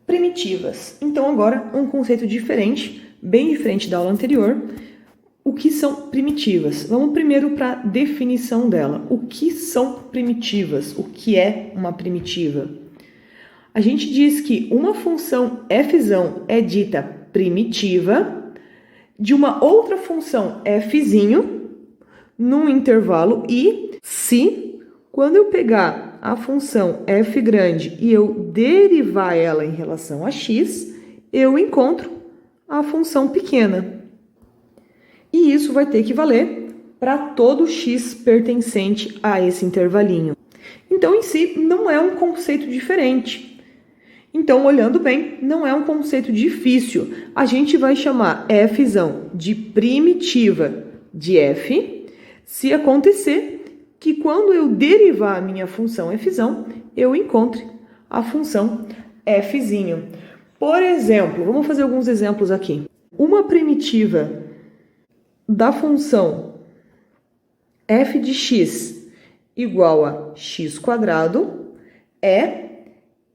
primitivas. Então agora um conceito diferente, bem diferente da aula anterior. O que são primitivas? Vamos primeiro para a definição dela. O que são primitivas? O que é uma primitiva? A gente diz que uma função f é dita primitiva de uma outra função f num intervalo i se, quando eu pegar a função f grande e eu derivar ela em relação a x, eu encontro a função pequena. E isso vai ter que valer para todo x pertencente a esse intervalinho. Então, em si, não é um conceito diferente. Então, olhando bem, não é um conceito difícil. A gente vai chamar f de primitiva de f, se acontecer que quando eu derivar a minha função f, eu encontre a função f. Por exemplo, vamos fazer alguns exemplos aqui. Uma primitiva da função f de x igual a x² é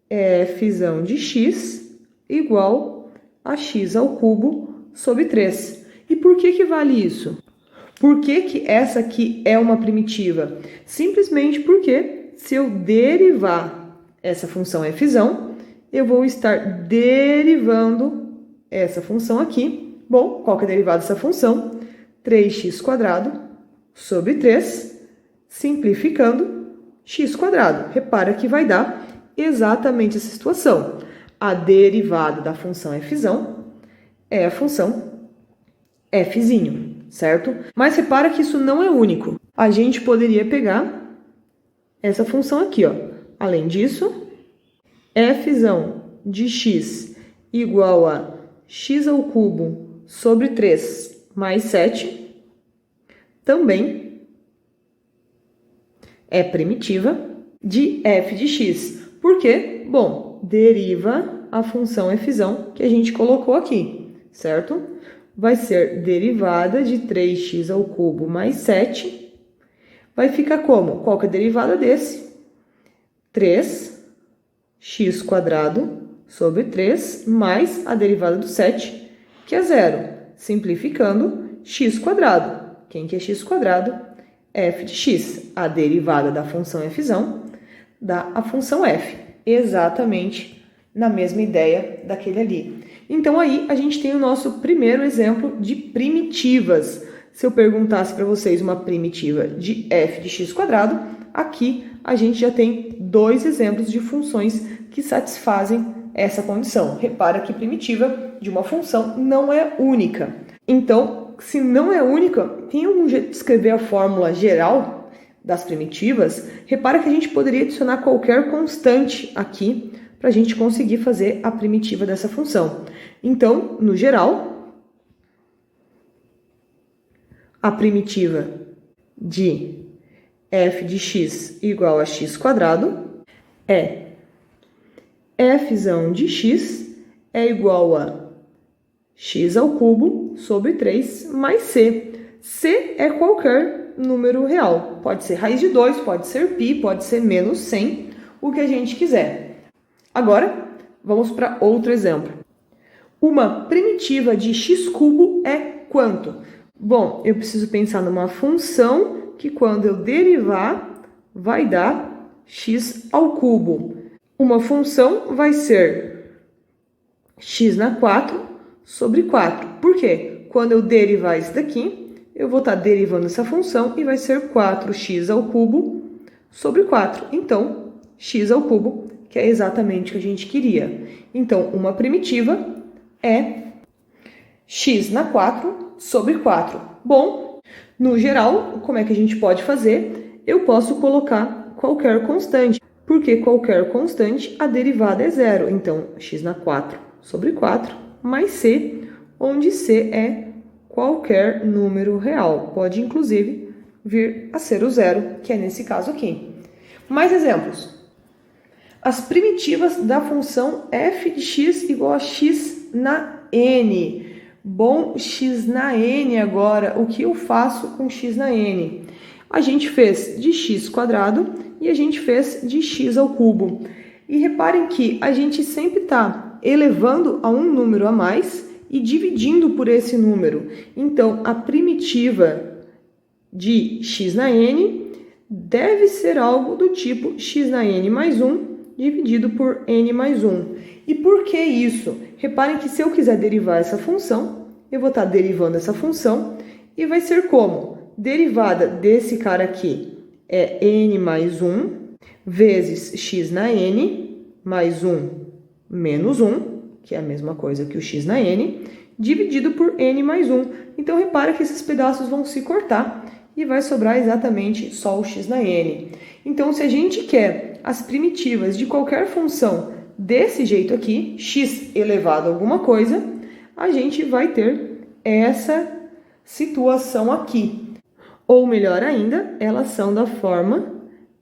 f de x igual a x³ sobre 3. E por que vale isso? Por que essa aqui é uma primitiva? Simplesmente porque se eu derivar essa função f, eu vou estar derivando essa função aqui. Bom, qual que é a derivada dessa função? 3x² sobre 3, simplificando x². Repara que vai dar exatamente essa situação. A derivada da função f é a função f, certo? Mas repara que isso não é único. A gente poderia pegar essa função aqui, ó. Além disso, f de x igual a x³ sobre 3 mais 7, também é primitiva de f de x. Por quê? Bom, deriva a função f que a gente colocou aqui, certo? Vai ser derivada de 3x³ mais 7. Vai ficar como? Qual que é a derivada desse? 3x² sobre 3 mais a derivada do 7, que é 0. Simplificando, x². Quem que é x²? F de x. A derivada da função f dá a função f. Exatamente na mesma ideia daquele ali. Então, aí a gente tem o nosso primeiro exemplo de primitivas. Se eu perguntasse para vocês uma primitiva de f de x², aqui a gente já tem dois exemplos de funções que satisfazem essa condição. Repara que primitiva de uma função não é única. Então, se não é única, tem algum jeito de escrever a fórmula geral das primitivas? Repara que a gente poderia adicionar qualquer constante aqui para a gente conseguir fazer a primitiva dessa função. Então, no geral, a primitiva de f de x igual a x² é f de x é igual a x³ sobre 3 mais c. C é qualquer número real. Pode ser raiz de 2, pode ser π, pode ser menos 100, o que a gente quiser. Agora, vamos para outro exemplo. Uma primitiva de x³ é quanto? Bom, eu preciso pensar numa função que quando eu derivar, vai dar x². Uma função vai ser x² sobre 4. Por quê? Quando eu derivar isso daqui, eu vou estar derivando essa função e vai ser 4x² sobre 4. Então, x², que é exatamente o que a gente queria. Então, uma primitiva é x² sobre 4. Bom, no geral, como é que a gente pode fazer? Eu posso colocar qualquer constante, porque qualquer constante, a derivada é 0. Então, x² sobre 4 mais c, onde c é qualquer número real. Pode, inclusive, vir a ser o 0, que é nesse caso aqui. Mais exemplos. As primitivas da função f de x igual a x na n. Bom, x na n agora, o que eu faço com x na n? A gente fez de x² e a gente fez de x². E reparem que a gente sempre está elevando a um número a mais e dividindo por esse número. Então, a primitiva de x na n deve ser algo do tipo x na n mais 1 dividido por n mais 1. E por que isso? Reparem que se eu quiser derivar essa função, eu vou estar derivando essa função e vai ser como? Derivada desse cara aqui é n mais 1 vezes x na n mais 1 menos 1, que é a mesma coisa que o x na n, dividido por n mais 1. Então, repara que esses pedaços vão se cortar e vai sobrar exatamente só o x na n. Então, se a gente quer as primitivas de qualquer função desse jeito aqui, x elevado a alguma coisa, a gente vai ter essa situação aqui. Ou melhor ainda, elas são da forma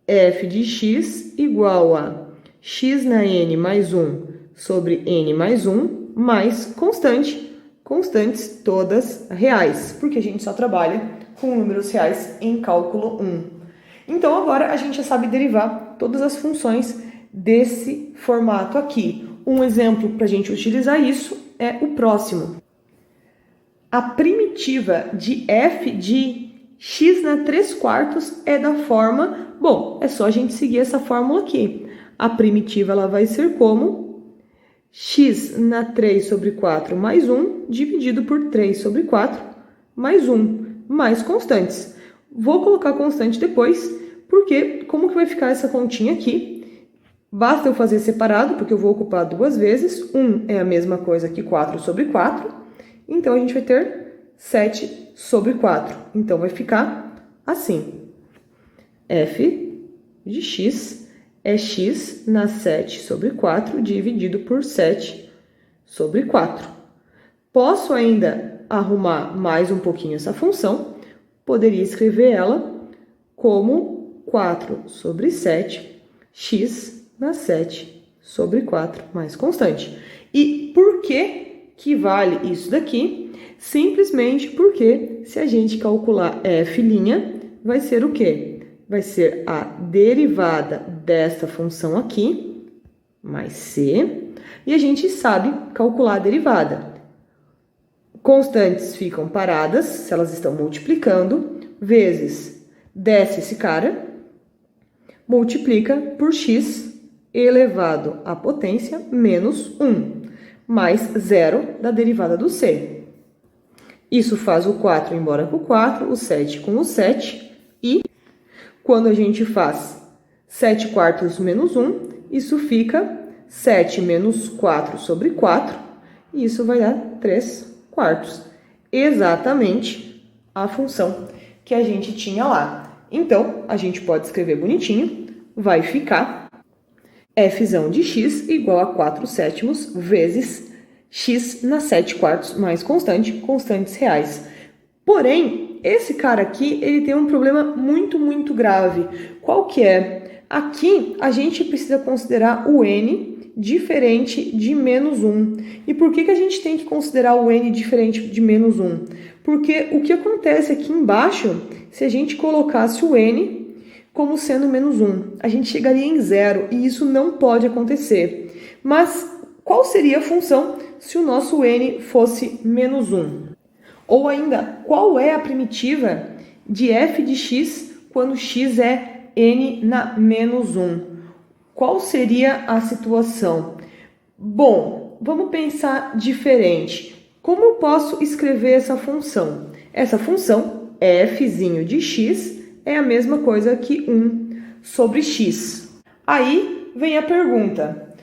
f de x igual a x na n mais 1 sobre n mais 1 mais constantes todas reais, porque a gente só trabalha com números reais em cálculo 1. Então, agora a gente já sabe derivar todas as funções desse formato aqui. Um exemplo para a gente utilizar isso é o próximo. A primitiva de f de x na 3/4 é da forma... Bom, é só a gente seguir essa fórmula aqui. A primitiva ela vai ser como x na 3 sobre 4 mais 1 dividido por 3 sobre 4 mais 1, mais constantes. Vou colocar constante depois, porque como que vai ficar essa continha aqui? Basta eu fazer separado, porque eu vou ocupar duas vezes. 1 é a mesma coisa que 4 sobre 4. Então, a gente vai ter 7 sobre 4. Então, vai ficar assim. F de x é x na 7 sobre 4 dividido por 7 sobre 4. Posso ainda arrumar mais um pouquinho essa função. Poderia escrever ela como 4 sobre 7, x na 7 sobre 4 mais constante. E por que vale isso daqui? Simplesmente porque se a gente calcular f', vai ser o quê? Vai ser a derivada desta função aqui, mais c, e a gente sabe calcular a derivada. Constantes ficam paradas, se elas estão multiplicando, vezes desce esse cara, multiplica por x elevado à potência menos 1, mais 0 da derivada do c. Isso faz o 4 embora com o 4, o 7 com o 7, e quando a gente faz 7/4 menos 1, isso fica 7 menos 4 sobre 4, e isso vai dar 3/4. Exatamente a função que a gente tinha lá. Então, a gente pode escrever bonitinho, vai ficar f de x igual a 4/7 vezes x na 7/4 mais constantes reais. Porém, esse cara aqui, ele tem um problema muito grave. Qual que é? Aqui, a gente precisa considerar o n diferente de menos 1. E por que a gente tem que considerar o n diferente de menos 1? Porque o que acontece aqui embaixo, se a gente colocasse o n como sendo menos 1, a gente chegaria em 0, e isso não pode acontecer. Mas qual seria a função se o nosso n fosse menos 1? Ou ainda, qual é a primitiva de f de x quando x é n na menos 1? Qual seria a situação? Bom, vamos pensar diferente. Como eu posso escrever essa função? Essa função, f de x, é a mesma coisa que 1 sobre x. Aí vem a pergunta,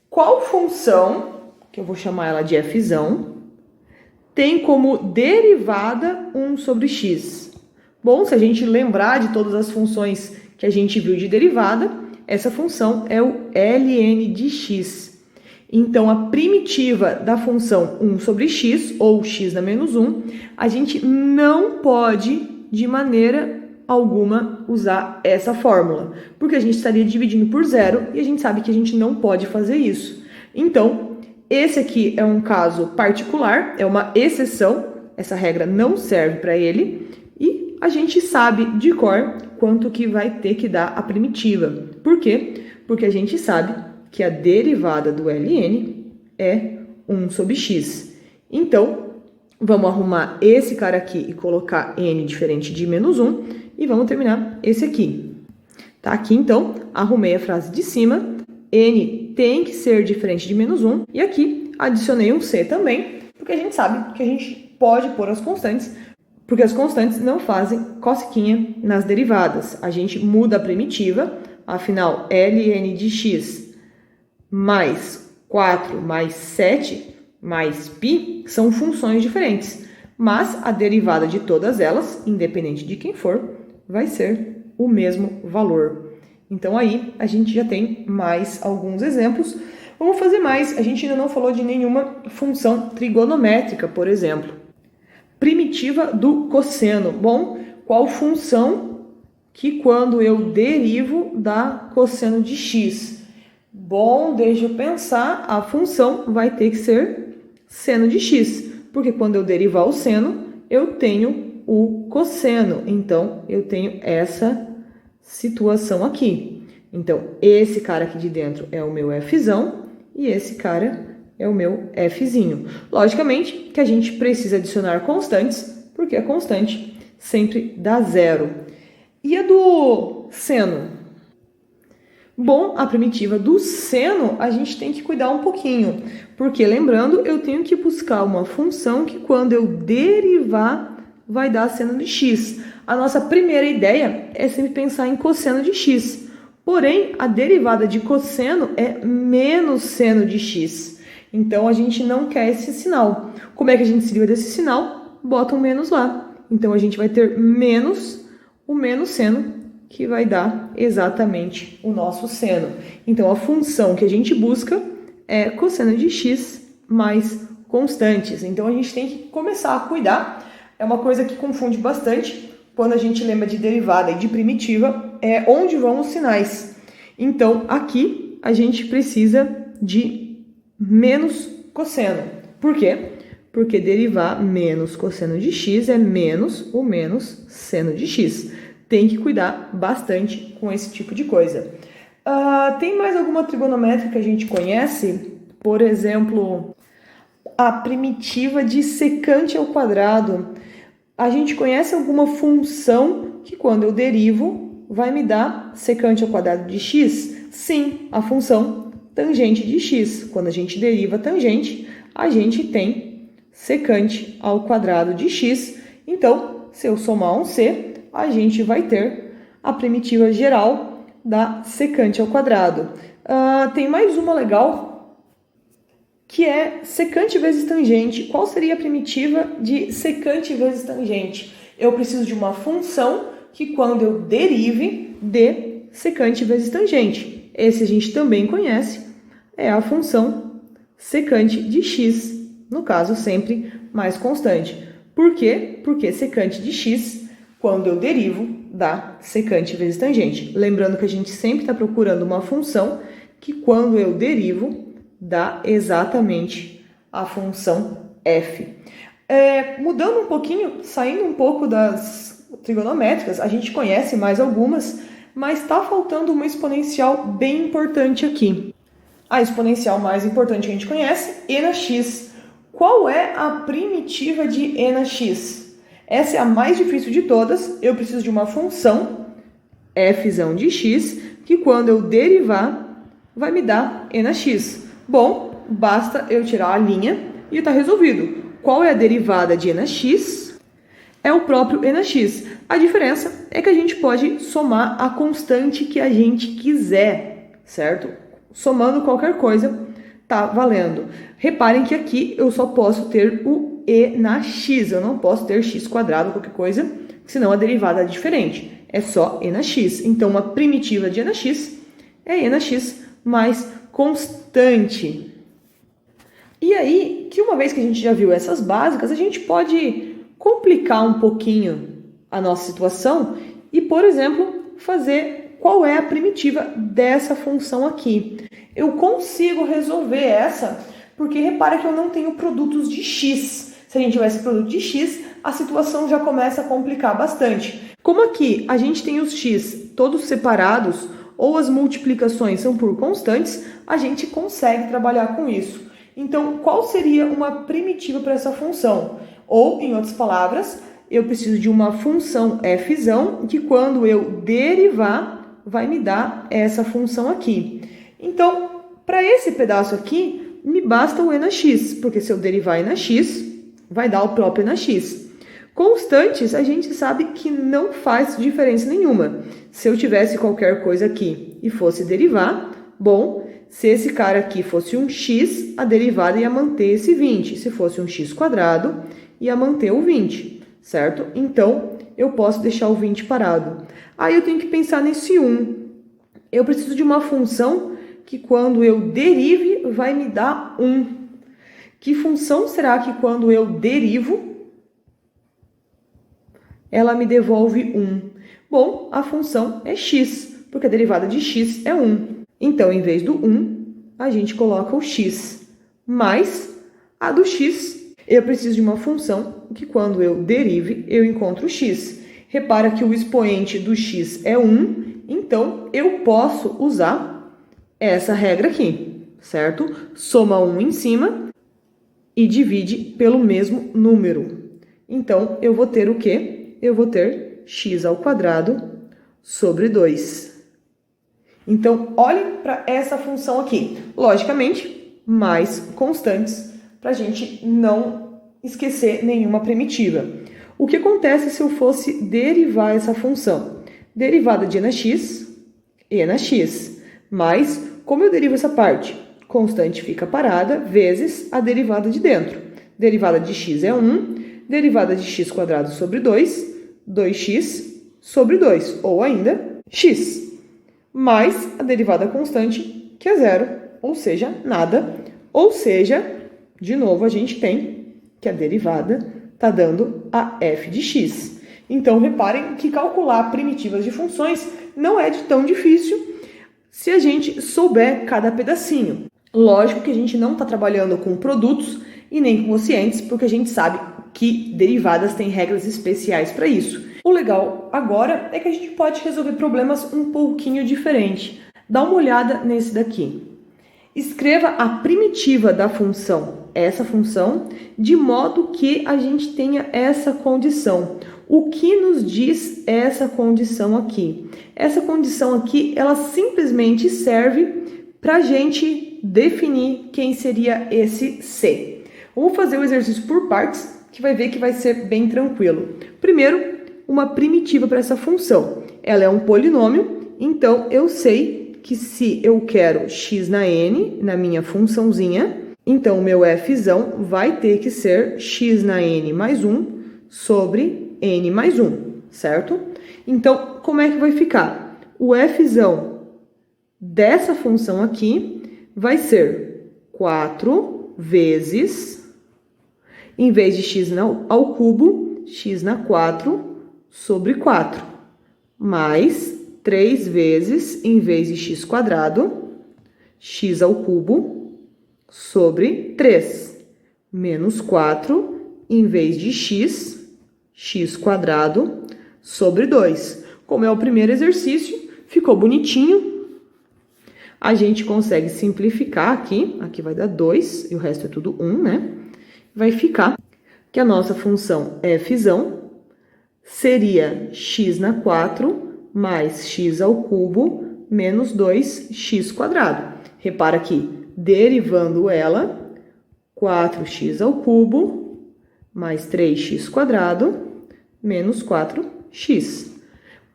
qual função, que eu vou chamar ela de f, tem como derivada 1 sobre x? Bom, se a gente lembrar de todas as funções que a gente viu de derivada, essa função é o ln de x. Então, a primitiva da função 1 sobre x, ou x na menos 1, a gente não pode, de maneira alguma, usar essa fórmula, porque a gente estaria dividindo por 0 e a gente sabe que a gente não pode fazer isso. Então, esse aqui é um caso particular, é uma exceção, essa regra não serve para ele, e a gente sabe de cor quanto que vai ter que dar a primitiva. Por quê? Porque a gente sabe que a derivada do ln é 1 sobre x. Então, vamos arrumar esse cara aqui e colocar n diferente de menos 1 e vamos terminar esse aqui. Tá aqui, então, arrumei a frase de cima, n tem que ser diferente de menos 1 e aqui adicionei um c também, porque a gente sabe que a gente pode pôr as constantes, porque as constantes não fazem cosquinha nas derivadas. A gente muda a primitiva, afinal, ln de x mais 4 mais 7 mais π são funções diferentes, mas a derivada de todas elas, independente de quem for, vai ser o mesmo valor. Então aí a gente já tem mais alguns exemplos. Vamos fazer mais, a gente ainda não falou de nenhuma função trigonométrica, por exemplo. Primitiva do cosseno. Bom, qual função que quando eu derivo dá cosseno de x? Bom, deixa eu pensar, a função vai ter que ser seno de x, porque quando eu derivar o seno, eu tenho o cosseno. Então, eu tenho essa situação aqui. Então, esse cara aqui de dentro é o meu fzão e esse cara é o meu fzinho. Logicamente que a gente precisa adicionar constantes, porque a constante sempre dá zero. E a do seno? Bom, a primitiva do seno a gente tem que cuidar um pouquinho, porque lembrando, eu tenho que buscar uma função que quando eu derivar vai dar seno de x. A nossa primeira ideia é sempre pensar em cosseno de x, porém a derivada de cosseno é menos seno de x. Então a gente não quer esse sinal. Como é que a gente se livra desse sinal? Bota um menos lá. Então a gente vai ter menos o menos seno, que vai dar exatamente o nosso seno. Então, a função que a gente busca é cosseno de x mais constantes. Então, a gente tem que começar a cuidar. É uma coisa que confunde bastante quando a gente lembra de derivada e de primitiva, é onde vão os sinais. Então, aqui a gente precisa de menos cosseno. Por quê? Porque derivar menos cosseno de x é menos o menos seno de x. Tem que cuidar bastante com esse tipo de coisa. Tem mais alguma trigonométrica que a gente conhece? Por exemplo, a primitiva de secante ao quadrado. A gente conhece alguma função que quando eu derivo vai me dar secante ao quadrado de x? Sim, a função tangente de x. Quando a gente deriva tangente, a gente tem secante ao quadrado de x. Então, se eu somar um c, a gente vai ter a primitiva geral da secante ao quadrado. Tem mais uma legal, que é secante vezes tangente. Qual seria a primitiva de secante vezes tangente? Eu preciso de uma função que quando eu derive, dê secante vezes tangente. Esse a gente também conhece, é a função secante de x, no caso sempre mais constante. Por quê? Porque secante de x, quando eu derivo, dá secante vezes tangente. Lembrando que a gente sempre está procurando uma função que, quando eu derivo, dá exatamente a função f. Mudando um pouquinho, saindo um pouco das trigonométricas, a gente conhece mais algumas, mas está faltando uma exponencial bem importante aqui. A exponencial mais importante que a gente conhece, e na x. Qual é a primitiva de e na x? Essa é a mais difícil de todas. Eu preciso de uma função, fzão de x, que quando eu derivar, vai me dar e na x. Bom, basta eu tirar a linha e está resolvido. Qual é a derivada de e na x? É o próprio e na x. A diferença é que a gente pode somar a constante que a gente quiser, certo? Somando qualquer coisa, tá valendo. Reparem que aqui eu só posso ter o e na x, eu não posso ter x quadrado, qualquer coisa, senão a derivada é diferente. É só e na x. Então, uma primitiva de e na x é e na x mais constante. E aí, que uma vez que a gente já viu essas básicas, a gente pode complicar um pouquinho a nossa situação e, por exemplo, fazer qual é a primitiva dessa função aqui. Eu consigo resolver essa, porque repara que eu não tenho produtos de x. Se a gente tivesse produto de x, a situação já começa a complicar bastante. Como aqui a gente tem os x todos separados, ou as multiplicações são por constantes, a gente consegue trabalhar com isso. Então, qual seria uma primitiva para essa função? Ou, em outras palavras, eu preciso de uma função f que quando eu derivar, vai me dar essa função aqui. Então, para esse pedaço aqui, me basta o e na x, porque se eu derivar e na x, vai dar o próprio e na x. Constantes, a gente sabe que não faz diferença nenhuma. Se eu tivesse qualquer coisa aqui e fosse derivar, bom, se esse cara aqui fosse um x, a derivada ia manter esse 20. Se fosse um x quadrado, ia manter o 20, certo? Então, eu posso deixar o 20 parado. Aí eu tenho que pensar nesse 1. Eu preciso de uma função que quando eu derive, vai me dar 1. Que função será que quando eu derivo, ela me devolve 1? Bom, a função é x, porque a derivada de x é 1. Então, em vez do 1, a gente coloca o x, mais a do x. Eu preciso de uma função que quando eu derive, eu encontro o x. Repara que o expoente do x é 1, então eu posso usar essa regra aqui, certo? Soma 1 em cima e divide pelo mesmo número. Então, eu vou ter o quê? Eu vou ter x ao quadrado sobre 2. Então, olhe para essa função aqui. Logicamente, mais constantes, para a gente não esquecer nenhuma primitiva. O que acontece se eu fosse derivar essa função? Derivada de e na x, mais, como eu derivo essa parte? Constante fica parada, vezes a derivada de dentro. Derivada de x é 1, derivada de x quadrado sobre 2, 2x sobre 2, ou ainda x, mais a derivada constante, que é 0, ou seja, nada. Ou seja, de novo, a gente tem que a derivada está dando a f de x. Então, reparem que calcular primitivas de funções não é de tão difícil se a gente souber cada pedacinho. Lógico que a gente não está trabalhando com produtos e nem com quocientes, porque a gente sabe que derivadas têm regras especiais para isso. O legal agora é que a gente pode resolver problemas um pouquinho diferente. Dá uma olhada nesse daqui. Escreva a primitiva da função, essa função, de modo que a gente tenha essa condição. O que nos diz essa condição aqui? Essa condição aqui, ela simplesmente serve para a gente definir quem seria esse C. Vamos fazer o exercício por partes, que vai ver que vai ser bem tranquilo. Primeiro, uma primitiva para essa função. Ela é um polinômio, então eu sei que se eu quero x na n, na minha funçãozinha, então o meu f vai ter que ser x na n mais 1 sobre n mais 1, certo? Então, como é que vai ficar? O f dessa função aqui vai ser 4 vezes, em vez de x ao cubo, x na 4 sobre 4, mais 3 vezes, em vez de x quadrado, x ao cubo sobre 3, menos 4, em vez de x, x quadrado sobre 2. Como é o primeiro exercício, ficou bonitinho. A gente consegue simplificar aqui, aqui vai dar 2 e o resto é tudo 1, né? Vai ficar que a nossa função f seria x na 4 mais x ao cubo menos 2x quadrado. Repara aqui, derivando ela, 4x ao cubo mais 3x quadrado menos 4x.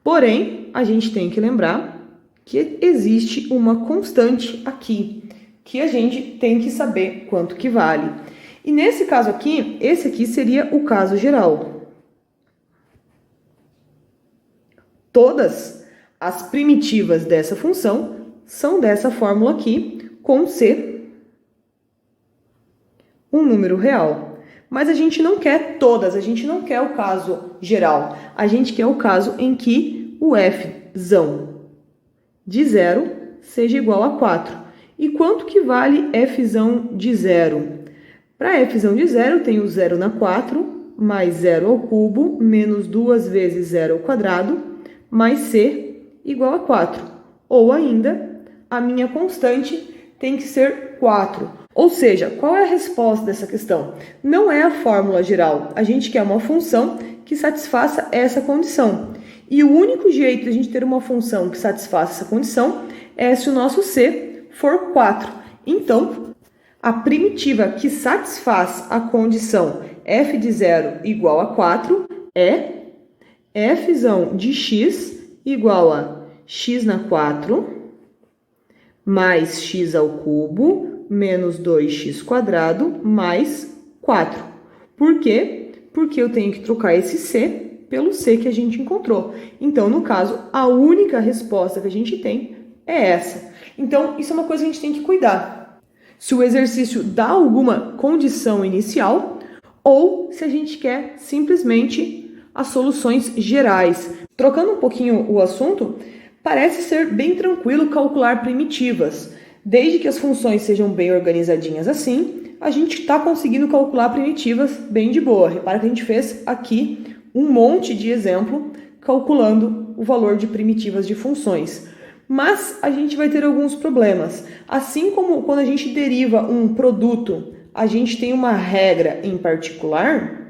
Porém, a gente tem que lembrar que existe uma constante aqui, que a gente tem que saber quanto que vale. E nesse caso aqui, esse aqui seria o caso geral. Todas as primitivas dessa função são dessa fórmula aqui, com C, um número real. Mas a gente não quer todas, a gente não quer o caso geral. A gente quer o caso em que o f de 0 seja igual a 4. E quanto que vale f de 0? Para f de 0, eu tenho 0 na 4, mais 0 ao cubo, menos 2 vezes 0 ao quadrado, mais c igual a 4. Ou ainda, a minha constante tem que ser 4. Ou seja, qual é a resposta dessa questão? Não é a fórmula geral. A gente quer uma função que satisfaça essa condição. E o único jeito de a gente ter uma função que satisfaça essa condição é se o nosso C for 4. Então, a primitiva que satisfaz a condição f de 0 igual a 4 é f de x igual a x na 4 mais x ao cubo menos 2x² mais 4. Por quê? Porque eu tenho que trocar esse c pelo c que a gente encontrou. Então, no caso, a única resposta que a gente tem é essa. Então, isso é uma coisa que a gente tem que cuidar. Se o exercício dá alguma condição inicial ou se a gente quer simplesmente as soluções gerais. Trocando um pouquinho o assunto, parece ser bem tranquilo calcular primitivas. Desde que as funções sejam bem organizadinhas assim, a gente está conseguindo calcular primitivas bem de boa. Repara que a gente fez aqui um monte de exemplo calculando o valor de primitivas de funções. Mas a gente vai ter alguns problemas. Assim como quando a gente deriva um produto, a gente tem uma regra em particular,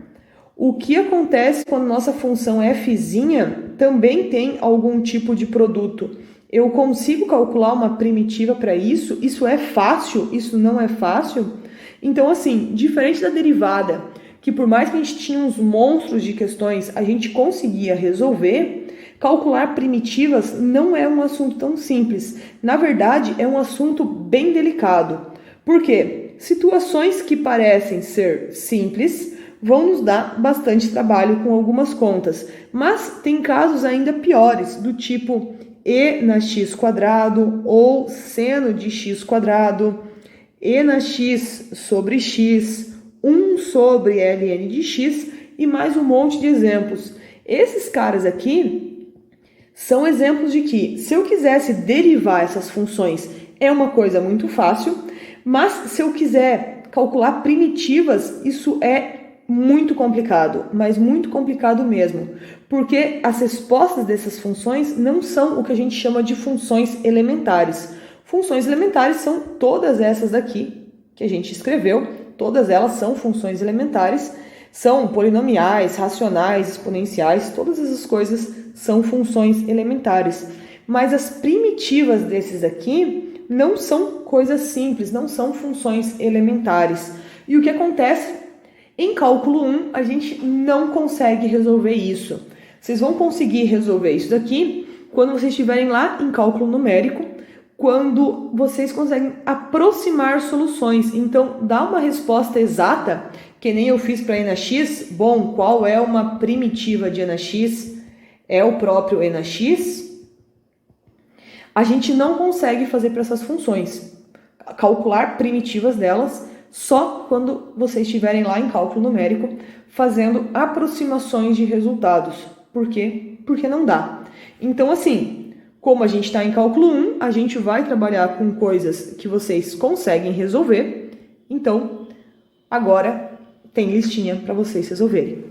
o que acontece quando nossa função fzinha também tem algum tipo de produto? Eu consigo calcular uma primitiva para isso? Isso é fácil? Isso não é fácil? Então, assim, diferente da derivada, que por mais que a gente tinha uns monstros de questões, a gente conseguia resolver, calcular primitivas não é um assunto tão simples. Na verdade, é um assunto bem delicado. Por quê? Situações que parecem ser simples vão nos dar bastante trabalho com algumas contas. Mas tem casos ainda piores, do tipo e na x² ou seno de x², e na x sobre x, 1 sobre ln de x e mais um monte de exemplos. Esses caras aqui são exemplos de que, se eu quisesse derivar essas funções, é uma coisa muito fácil, mas se eu quiser calcular primitivas, isso é muito complicado, mas muito complicado mesmo, porque as respostas dessas funções não são o que a gente chama de funções elementares. Funções elementares são todas essas daqui que a gente escreveu, todas elas são funções elementares, são polinomiais, racionais, exponenciais, todas essas coisas são funções elementares. Mas as primitivas desses aqui não são coisas simples, não são funções elementares. E o que acontece? Em cálculo 1, a gente não consegue resolver isso. Vocês vão conseguir resolver isso daqui quando vocês estiverem lá em cálculo numérico, quando vocês conseguem aproximar soluções. Então, dá uma resposta exata, que nem eu fiz para e na x. Bom, qual é uma primitiva de e na x? É o próprio e na x. A gente não consegue fazer para essas funções. Calcular primitivas delas só quando vocês estiverem lá em cálculo numérico fazendo aproximações de resultados. Por quê? Porque não dá. Então, assim, como a gente está em cálculo 1, a gente vai trabalhar com coisas que vocês conseguem resolver. Então, agora tem listinha para vocês resolverem.